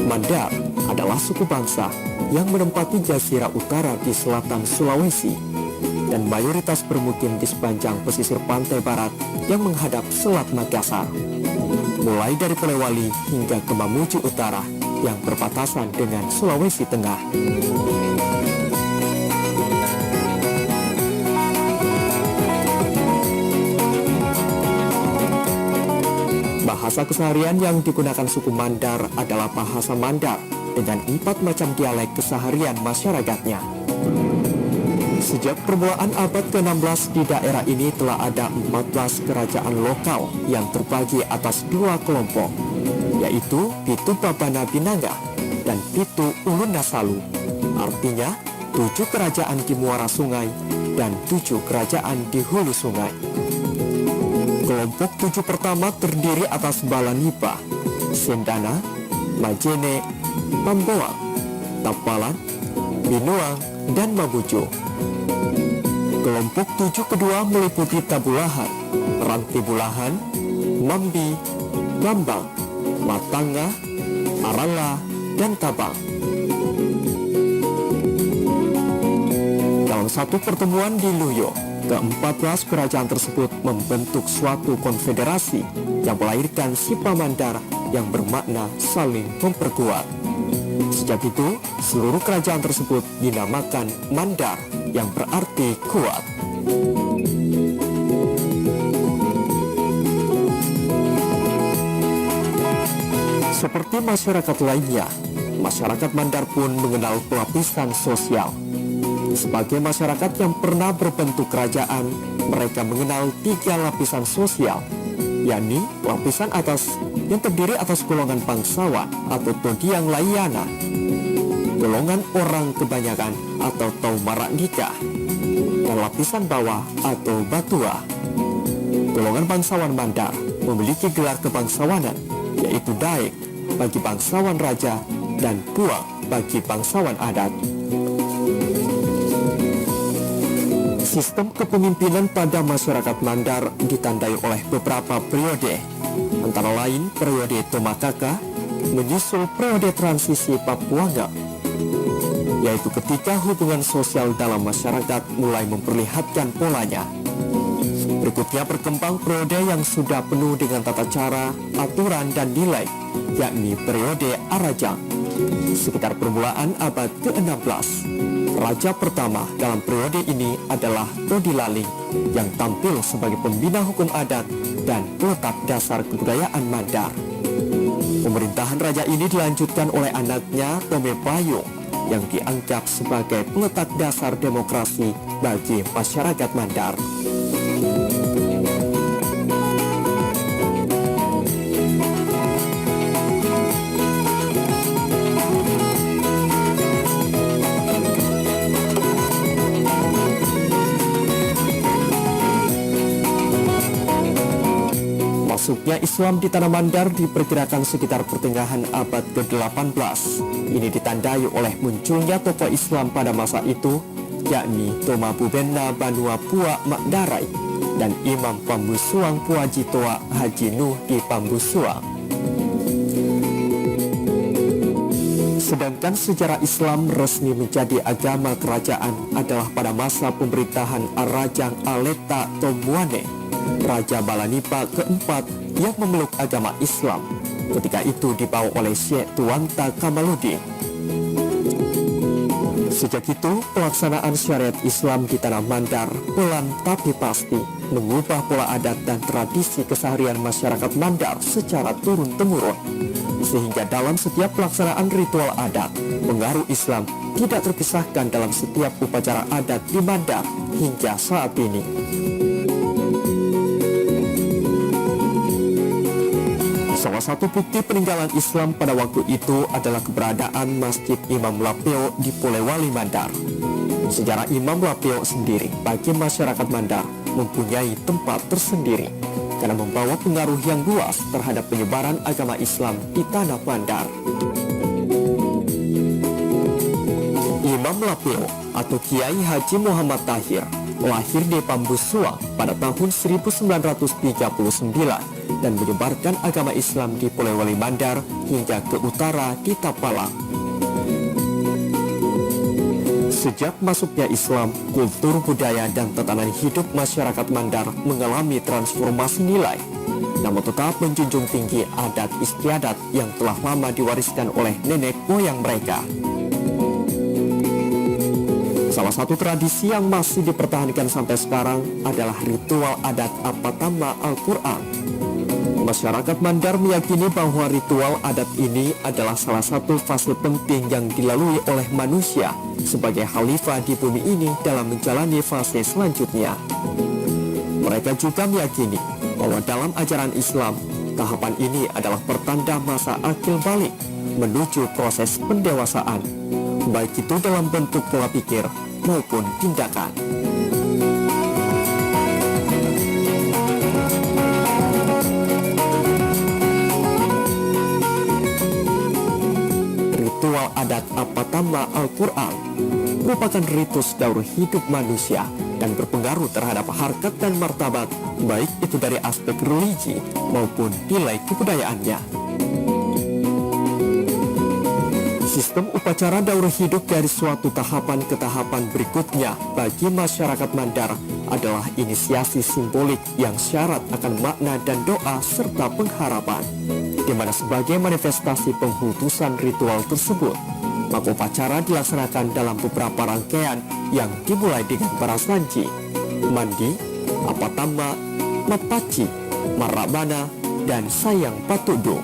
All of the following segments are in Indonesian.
Mandar adalah suku bangsa yang menempati Jazirah Utara di selatan Sulawesi dan mayoritas bermukim di sepanjang pesisir pantai barat yang menghadap Selat Makassar, mulai dari Polewali hingga ke Mamuju Utara yang berbatasan dengan Sulawesi Tengah. Bahasa keseharian yang digunakan suku Mandar adalah bahasa Mandar dengan 4 macam dialek keseharian masyarakatnya. Sejak permulaan abad ke-16 di daerah ini telah ada 14 kerajaan lokal yang terbagi atas 2 kelompok, yaitu Pitu Babana Binanga dan Pitu Ulun Nasalu. Artinya 7 kerajaan di muara sungai dan 7 kerajaan di hulu sungai. Kelompok 7 pertama terdiri atas Balanipa, Sendana, Majene, Pamboang, Tapalan, Binuang, dan Mabuju. Kelompok 7 kedua meliputi Tabulahan, Rantibulahan, Mambi, Bambang, Matanga, Arala, dan Tabang. Dalam satu pertemuan di Luyo, ke-14 kerajaan tersebut membentuk suatu konfederasi yang melahirkan Sipa Mandar yang bermakna saling memperkuat. Sejak itu, seluruh kerajaan tersebut dinamakan Mandar yang berarti kuat. Seperti masyarakat lainnya, masyarakat Mandar pun mengenal pelapisan sosial. Sebagai masyarakat yang pernah berbentuk kerajaan, mereka mengenal 3 lapisan sosial, yakni lapisan atas yang terdiri atas golongan bangsawan atau Todiang Layana, golongan orang kebanyakan atau Taumarak Nikah, dan lapisan bawah atau Batua. Golongan bangsawan Mandar memiliki gelar kebangsawanan, yaitu Daek bagi bangsawan raja dan Puang bagi bangsawan adat. Sistem kepemimpinan pada masyarakat Mandar ditandai oleh beberapa periode, antara lain periode Tomakaka menyusul periode transisi Papuanga, yaitu ketika hubungan sosial dalam masyarakat mulai memperlihatkan polanya. Berikutnya berkembang periode yang sudah penuh dengan tata cara, aturan, dan nilai, yakni periode Arajang, sekitar permulaan abad ke-16. Raja pertama dalam periode ini adalah Todilaling yang tampil sebagai pembina hukum adat dan peletak dasar kebudayaan Mandar. Pemerintahan raja ini dilanjutkan oleh anaknya Tome Payung yang dianggap sebagai peletak dasar demokrasi bagi masyarakat Mandar. Masuknya Islam di tanah Mandar diperkirakan sekitar pertengahan abad ke-18. Ini ditandai oleh munculnya tokoh Islam pada masa itu, yakni Toma Bubenna Banua Pua Makdarai dan Imam Pambusuang Pua Jitoa Haji Nuh di Pambusuang. Sedangkan sejarah Islam resmi menjadi agama kerajaan adalah pada masa pemerintahan Arajang Aleta Tomuane, Raja Balanipa keempat yang memeluk agama Islam. Ketika itu dibawa oleh Syekh Tuanta Kamaludin. Sejak itu, pelaksanaan syariat Islam di tanah Mandar pelan tapi pasti mengubah pola adat dan tradisi keseharian masyarakat Mandar secara turun-temurun. Sehingga dalam setiap pelaksanaan ritual adat, pengaruh Islam tidak terpisahkan dalam setiap upacara adat di Mandar hingga saat ini. Salah satu bukti peninggalan Islam pada waktu itu adalah keberadaan Masjid Imam Lapeo di Polewali Mandar. Sejarah Imam Lapeo sendiri bagi masyarakat Mandar mempunyai tempat tersendiri karena membawa pengaruh yang luas terhadap penyebaran agama Islam di tanah Mandar. Imam Lapeo atau Kiai Haji Muhammad Tahir lahir di Pambusuang pada tahun 1939 dan menyebarkan agama Islam di Polewali Mandar hingga ke utara di Tapalang. Sejak masuknya Islam, kultur budaya dan tatanan hidup masyarakat Mandar mengalami transformasi nilai, namun tetap menjunjung tinggi adat istiadat yang telah lama diwariskan oleh nenek moyang mereka. Salah satu tradisi yang masih dipertahankan sampai sekarang adalah ritual adat Apatama Al-Quran. Masyarakat Mandar meyakini bahwa ritual adat ini adalah salah satu fase penting yang dilalui oleh manusia sebagai khalifah di bumi ini dalam menjalani fase selanjutnya. Mereka juga meyakini bahwa dalam ajaran Islam, tahapan ini adalah pertanda masa akil balik menuju proses pendewasaan, baik itu dalam bentuk pola pikir maupun tindakan. Ritual adat Apatama Al-Quran merupakan ritus daur hidup manusia dan berpengaruh terhadap harkat dan martabat, baik itu dari aspek religi maupun nilai kebudayaannya. Sistem upacara daur hidup dari suatu tahapan ke tahapan berikutnya bagi masyarakat Mandar adalah inisiasi simbolik yang syarat akan makna dan doa serta pengharapan, di mana sebagai manifestasi penghutusan ritual tersebut, maka upacara dilaksanakan dalam beberapa rangkaian yang dimulai dengan prasanji, mandi, apatama, mapaci, marabana, dan sayang patudu.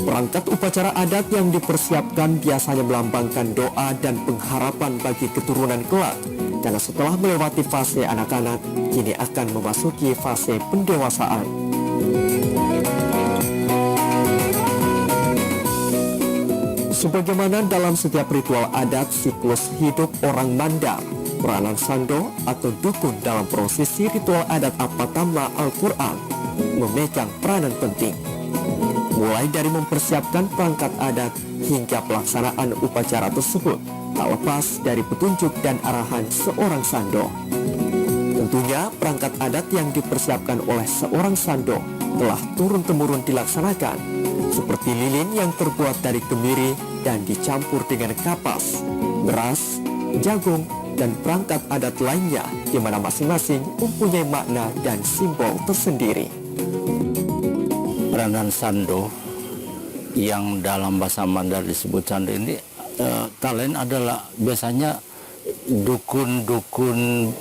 Perangkat upacara adat yang dipersiapkan biasanya melambangkan doa dan pengharapan bagi keturunan kelak, karena setelah melewati fase anak-anak, kini akan memasuki fase pendewasaan. Sebagaimana dalam setiap ritual adat siklus hidup orang Mandar, peranan sando atau dukun dalam prosesi ritual adat Apatama Al-Quran memegang peranan penting. Mulai dari mempersiapkan perangkat adat hingga pelaksanaan upacara tersebut, tak lepas dari petunjuk dan arahan seorang sando. Tentunya perangkat adat yang dipersiapkan oleh seorang sando telah turun-temurun dilaksanakan, seperti lilin yang terbuat dari kemiri dan dicampur dengan kapas, beras, jagung, dan perangkat adat lainnya, di mana masing-masing mempunyai makna dan simbol tersendiri. Peranan sando yang dalam bahasa Mandar disebut sando ini kalian adalah biasanya dukun-dukun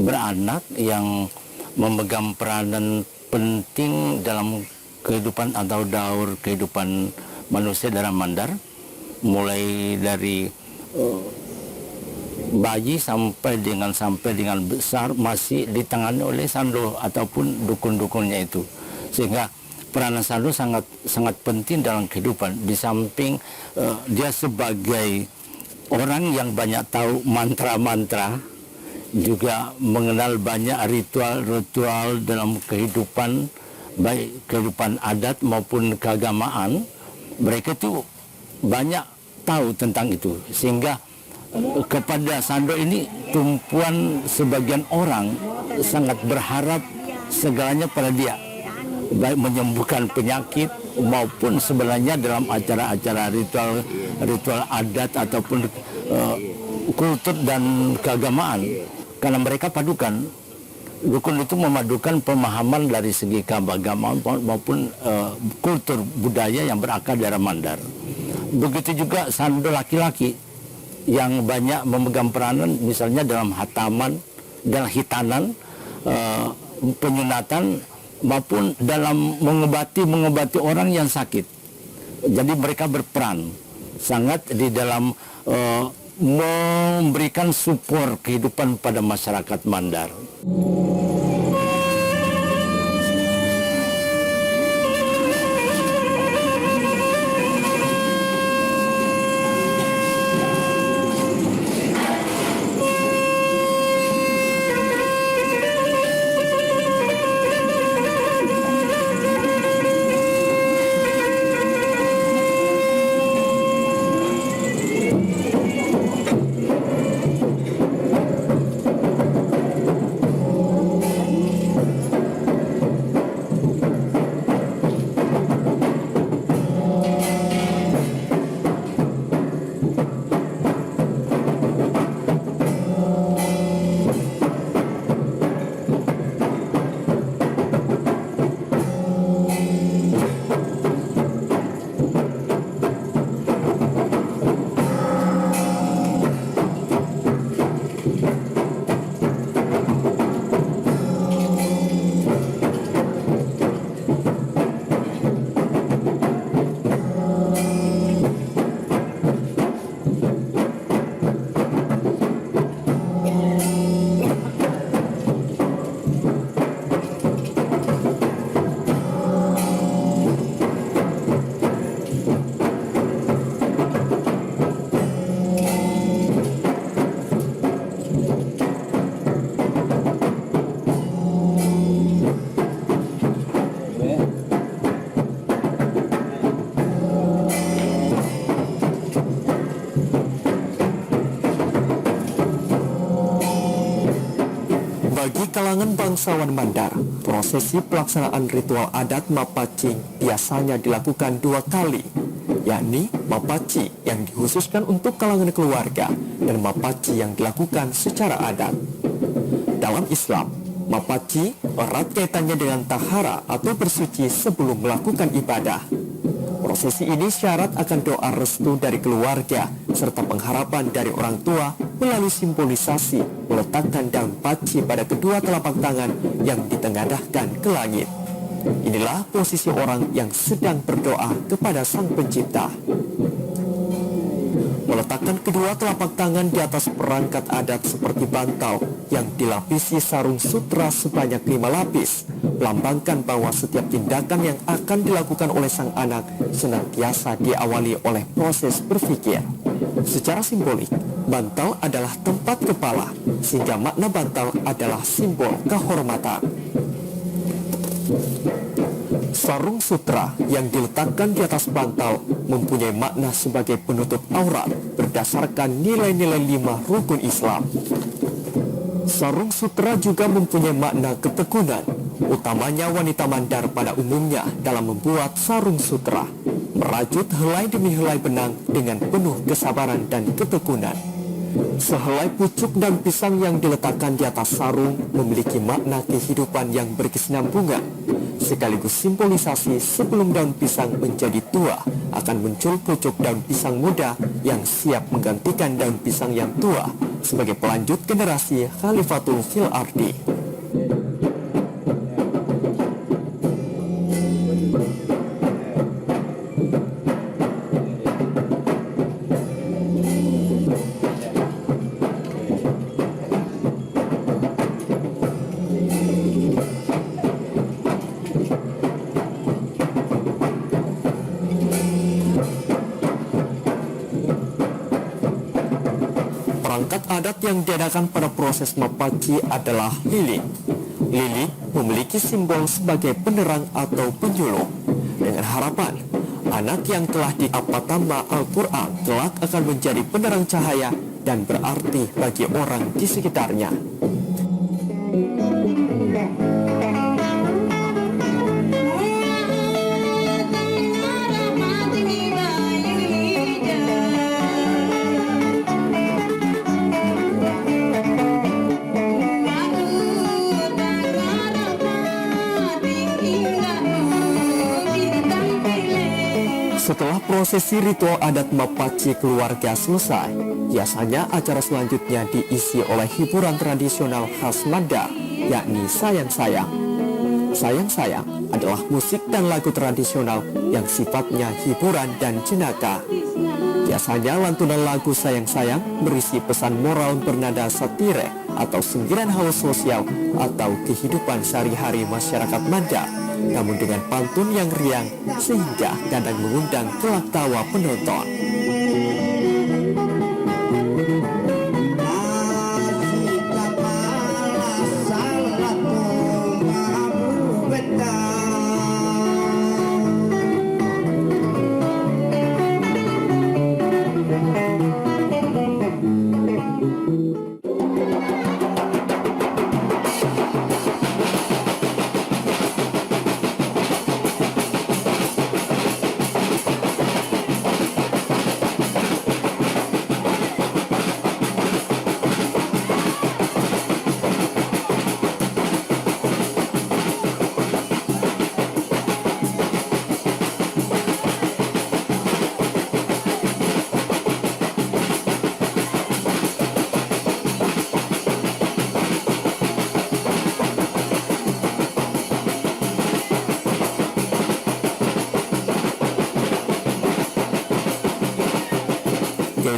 beranak yang memegang peranan penting dalam kehidupan atau daur kehidupan manusia dalam Mandar, mulai dari bayi sampai dengan besar masih ditangani oleh sando ataupun dukun-dukunnya itu, sehingga peranan sando sangat penting dalam kehidupan. Di samping dia sebagai orang yang banyak tahu mantra-mantra, juga mengenal banyak ritual-ritual dalam kehidupan, baik kehidupan adat maupun keagamaan. Mereka itu banyak tahu tentang itu, sehingga kepada sando ini tumpuan sebagian orang sangat berharap segalanya pada dia, baik menyembuhkan penyakit maupun sebenarnya dalam acara-acara ritual adat ataupun kultur dan keagamaan, karena mereka padukan. Dukun itu memadukan pemahaman dari segi keagamaan maupun kultur budaya yang berakar dari Mandar. Begitu juga sando laki-laki yang banyak memegang peranan, misalnya dalam hataman, dalam hitanan, penyunatan, maupun dalam mengobati orang yang sakit. Jadi mereka berperan sangat di dalam memberikan support kehidupan pada masyarakat Mandar. kalangan bangsawan Mandar, prosesi pelaksanaan ritual adat Mapaci biasanya dilakukan 2 kali, yakni Mapaci yang dikhususkan untuk kalangan keluarga dan Mapaci yang dilakukan secara adat. Dalam Islam, Mapaci erat kaitannya dengan tahara atau bersuci sebelum melakukan ibadah. Prosesi ini syarat akan doa restu dari keluarga serta pengharapan dari orang tua melalui simbolisasi meletakkan daun paci pada kedua telapak tangan yang ditengadahkan ke langit. Inilah posisi orang yang sedang berdoa kepada Sang Pencipta. Meletakkan kedua telapak tangan di atas perangkat adat seperti bantal yang dilapisi sarung sutra sebanyak 5 lapis, melambangkan bahwa setiap tindakan yang akan dilakukan oleh sang anak senantiasa diawali oleh proses berpikir. Secara simbolik, bantal adalah tempat kepala, sehingga makna bantal adalah simbol kehormatan. Sarung sutra yang diletakkan di atas bantal mempunyai makna sebagai penutup aurat berdasarkan nilai-nilai 5 rukun Islam. Sarung sutra juga mempunyai makna ketekunan, utamanya wanita Mandar pada umumnya dalam membuat sarung sutra, merajut helai demi helai benang dengan penuh kesabaran dan ketekunan. Sehelai pucuk daun pisang yang diletakkan di atas sarung memiliki makna kehidupan yang berkesinambungan, sekaligus simbolisasi sebelum daun pisang menjadi tua akan muncul pucuk daun pisang muda yang siap menggantikan daun pisang yang tua sebagai pelanjut generasi Khalifatul fil Ardi. Perangkat adat yang diadakan pada proses Mapaci adalah lilin. Lilin memiliki simbol sebagai penerang atau penyuluh, dengan harapan anak yang telah diapatama Al-Quran kelak akan menjadi penerang cahaya dan berarti bagi orang di sekitarnya. Setelah prosesi ritual adat Mapaci keluarga selesai, biasanya acara selanjutnya diisi oleh hiburan tradisional khas Mandar, yakni sayang-sayang. Sayang-sayang adalah musik dan lagu tradisional yang sifatnya hiburan dan jenaka. Biasanya lantunan lagu sayang-sayang berisi pesan moral bernada satire atau sindiran halus sosial atau kehidupan sehari-hari masyarakat Mandar, namun dengan pantun yang riang sehingga kadang mengundang kelak tawa penonton.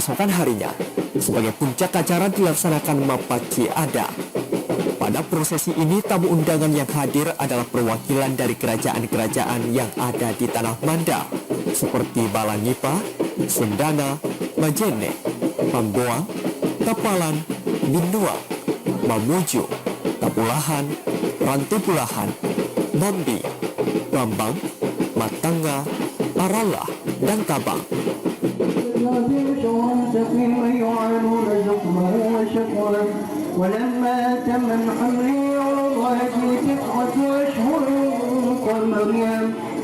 Keesokan harinya, sebagai puncak acara dilaksanakan Mapaci adat. Pada prosesi ini, tamu undangan yang hadir adalah perwakilan dari kerajaan-kerajaan yang ada di tanah Mandar, seperti Balangipa, Sendana, Majene, Pamboang, Tapalan, Minduang, Mamuju, Tapulahan, Rantipulahan, Mambi, Bambang, Matanga, Arala, dan Tabang. ولما تم حملي الهجر 9 أشهر قمريا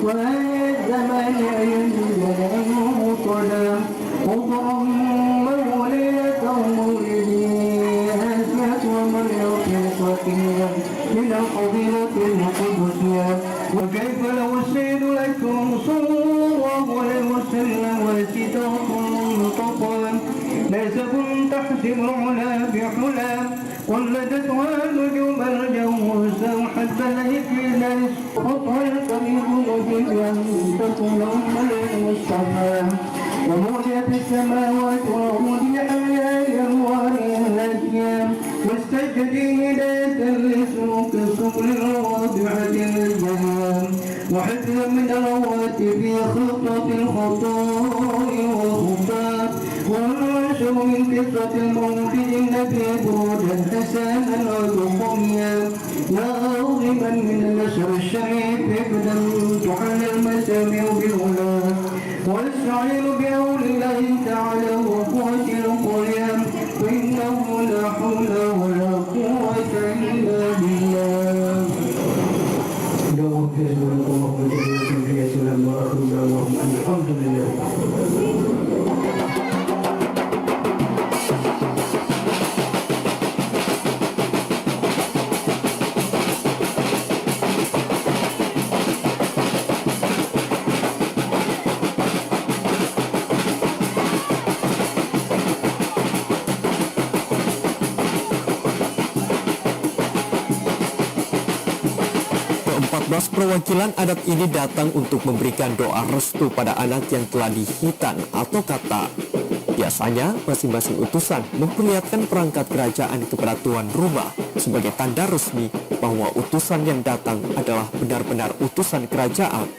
وهذا الزمان ينزل المطلع قطرا مولية مولدي آسية ومريم قصتيا من القبيلة القدسية وكيف لو السيد لكم صلى الله عليه وسلم وستاق منتقى نسب تحسب العلا بحلا قلدتها نجوم الجو سوحت بليك الناس خطها الكريم نجيا تكون أم المصطفى ومولية السماوات ومولي أميال أنوارها الأجيال واستجدي هداية لاسمك السبل الواضحة الجمال وحفظا من الرواتب في خطة الخطاء وخطاء ونشر من قصة الموت التي برودا حسانا وتقويا يا راغبا من النشر الشريف ابدا تحل المسامع بالغلا واستعين بأول الله تعالى وقوة القيام فإنه لا حول ولا قوة إلا بالله. الحمد لله. Ke-14 perwakilan adat ini datang untuk memberikan doa restu pada anak yang telah dihitan atau kata. Biasanya, masing-masing utusan memperlihatkan perangkat kerajaan kepada tuan rumah sebagai tanda resmi bahwa utusan yang datang adalah benar-benar utusan kerajaan.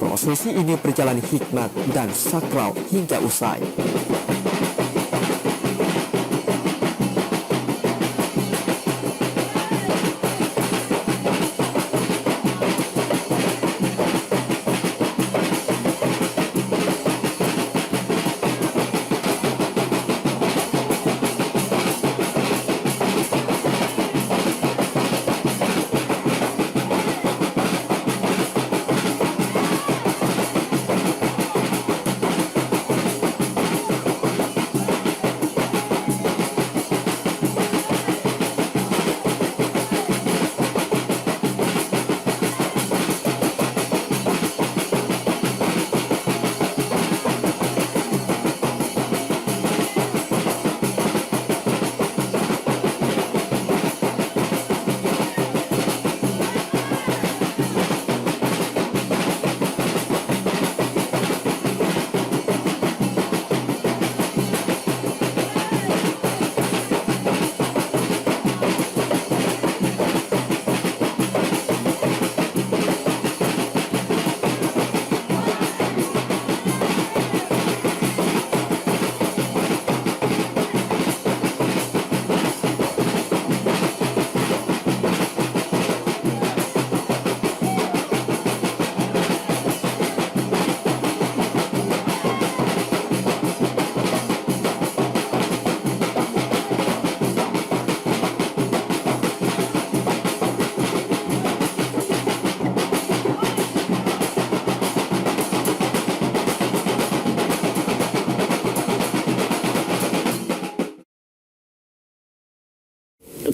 Prosesi ini berjalan hikmat dan sakral hingga usai.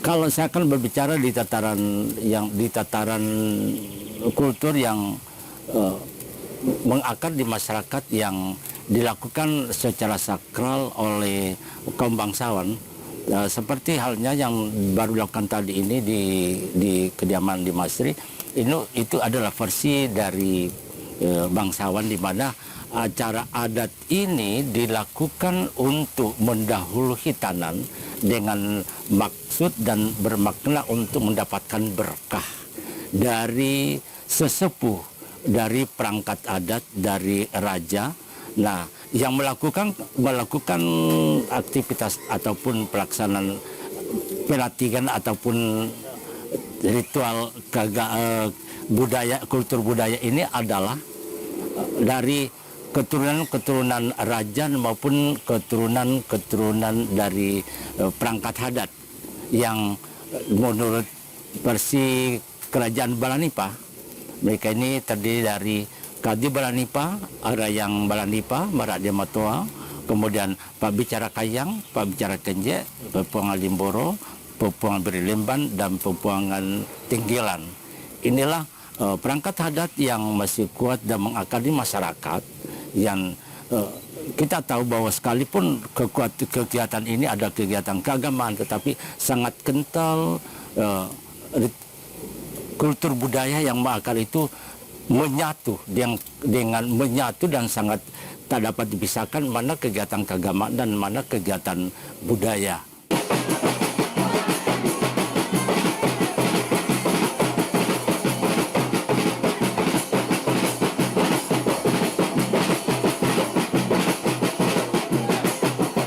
Kalau saya akan berbicara di tataran kultur yang mengakar di masyarakat yang dilakukan secara sakral oleh kaum bangsawan, seperti halnya yang baru dilakukan tadi ini di kediaman di Masri. Itu adalah versi dari bangsawan, di mana acara adat ini dilakukan untuk mendahului hitanan dengan maksud dan bermakna untuk mendapatkan berkah dari sesepuh, dari perangkat adat, dari raja. Nah, yang melakukan aktivitas ataupun pelaksanaan pelatihan ataupun ritual kultur budaya ini adalah dari keturunan raja maupun keturunan dari perangkat adat yang menurut versi kerajaan Balanipa. Mereka ini terdiri dari Kadi Balanipa, ada yang Balanipa, Maradia Matoa, kemudian Pak Bicara Kayang, Pak Bicara Kenje, Pempuangan Limboro, Pempuangan Berilemban, dan Pempuangan Tinggilan. Inilah perangkat adat yang masih kuat dan mengakali masyarakat yang kita tahu bahwa sekalipun kegiatan ini ada kegiatan keagamaan, tetapi sangat kental kultur budaya yang mengakar itu menyatu dengan menyatu dan sangat tak dapat dipisahkan mana kegiatan keagamaan dan mana kegiatan budaya.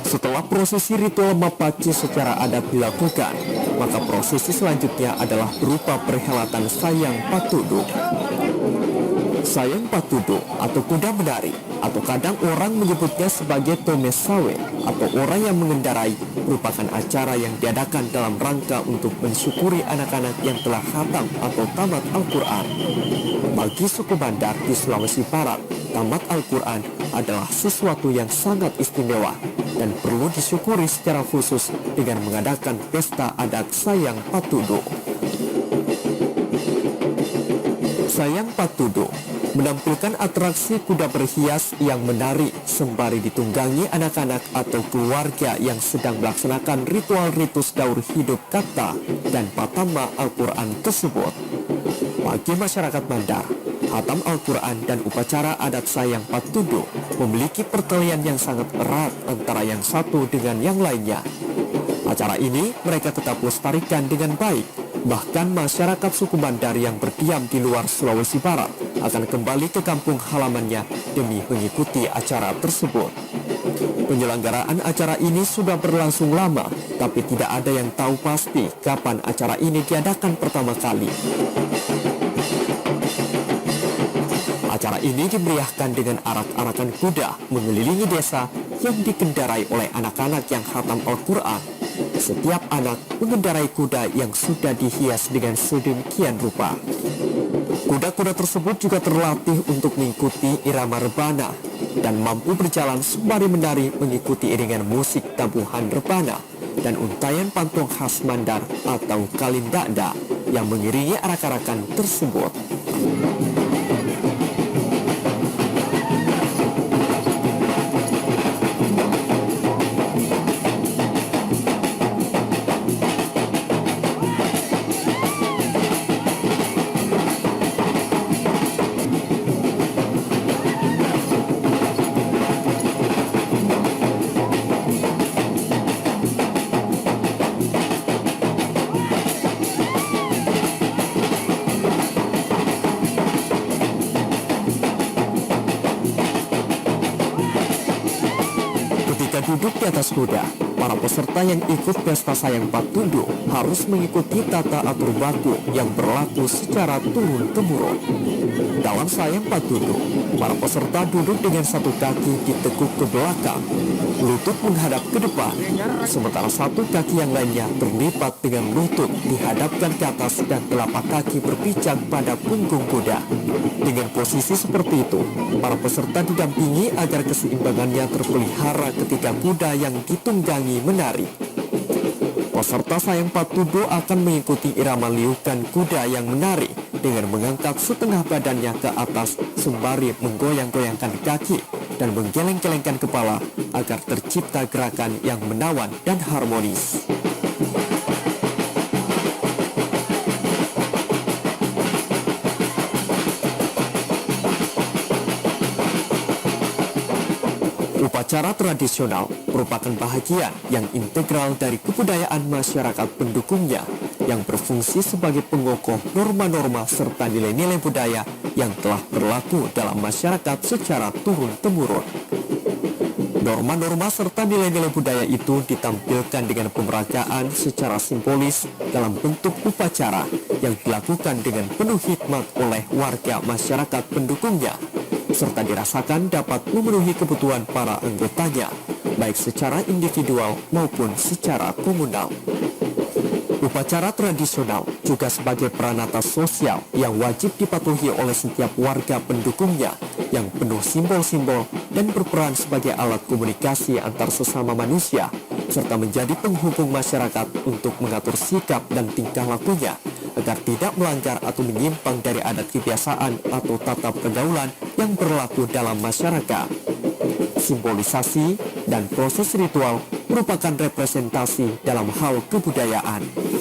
Setelah prosesi ritual mapaci secara adat dilakukan, maka prosesi selanjutnya adalah berupa perhelatan Sayang Patudu. Sayang Patudu atau kuda menari, atau kadang orang menyebutnya sebagai Tomesawe atau orang yang mengendarai, merupakan acara yang diadakan dalam rangka untuk mensyukuri anak-anak yang telah khatam atau tamat Al-Quran. Bagi suku Mandar di Sulawesi Barat, tamat Al-Quran adalah sesuatu yang sangat istimewa dan perlu disyukuri secara khusus dengan mengadakan pesta adat Sayang Patudu. Sayang Patudu menampilkan atraksi kuda berhias yang menari sembari ditunggangi anak-anak atau keluarga yang sedang melaksanakan ritual ritus daur hidup kata dan patama Al-Quran tersebut. Bagi masyarakat Mandar, khatam Al-Quran dan upacara adat Sayang Patudu memiliki pertalian yang sangat erat antara yang satu dengan yang lainnya. Acara ini mereka tetap lestarikan dengan baik. Bahkan masyarakat suku Mandar yang berdiam di luar Sulawesi Barat akan kembali ke kampung halamannya demi mengikuti acara tersebut. Penyelenggaraan acara ini sudah berlangsung lama, tapi tidak ada yang tahu pasti kapan acara ini diadakan pertama kali. Acara ini dimeriahkan dengan arak-arakan kuda mengelilingi desa yang dikendarai oleh anak-anak yang khatam Al-Quran. Setiap anak mengendarai kuda yang sudah dihias dengan sedemikian rupa. Kuda-kuda tersebut juga terlatih untuk mengikuti irama rebana dan mampu berjalan sembari menari mengikuti iringan musik tabuhan rebana dan untayan pantong khas Mandar atau kalindakda yang mengiringi arak-arakan tersebut. Duduk di atas kuda, para peserta yang ikut pesta Sayang Patudu harus mengikuti tata atur baku yang berlaku secara turun-temurun. Dalam Sayang Patudu, para peserta duduk dengan satu kaki ditekuk ke belakang, lutut menghadap ke depan, sementara satu kaki yang lainnya terlipat dengan lutut dihadapkan ke atas dan telapak kaki berpijak pada punggung kuda. Dengan posisi seperti itu, para peserta didampingi agar keseimbangannya terpelihara ketika kuda yang ditunggangi menari. Peserta Sayang Patudu akan mengikuti irama liukan kuda yang menari dengan mengangkat setengah badannya ke atas sembari menggoyang-goyangkan kaki dan menggeleng-gelengkan kepala agar tercipta gerakan yang menawan dan harmonis. Upacara tradisional merupakan bahagian yang integral dari kebudayaan masyarakat pendukungnya yang berfungsi sebagai pengokoh norma-norma serta nilai-nilai budaya yang telah berlaku dalam masyarakat secara turun-temurun. Norma-norma serta nilai-nilai budaya itu ditampilkan dengan pemeragaan secara simbolis dalam bentuk upacara yang dilakukan dengan penuh hikmat oleh warga masyarakat pendukungnya, serta dirasakan dapat memenuhi kebutuhan para anggotanya, baik secara individual maupun secara komunal. Upacara tradisional juga sebagai peranata sosial yang wajib dipatuhi oleh setiap warga pendukungnya yang penuh simbol-simbol dan berperan sebagai alat komunikasi antar sesama manusia serta menjadi penghubung masyarakat untuk mengatur sikap dan tingkah lakunya agar tidak melanggar atau menyimpang dari adat kebiasaan atau tata pergaulan yang berlaku dalam masyarakat. Simbolisasi dan proses ritual merupakan representasi dalam hal kebudayaan.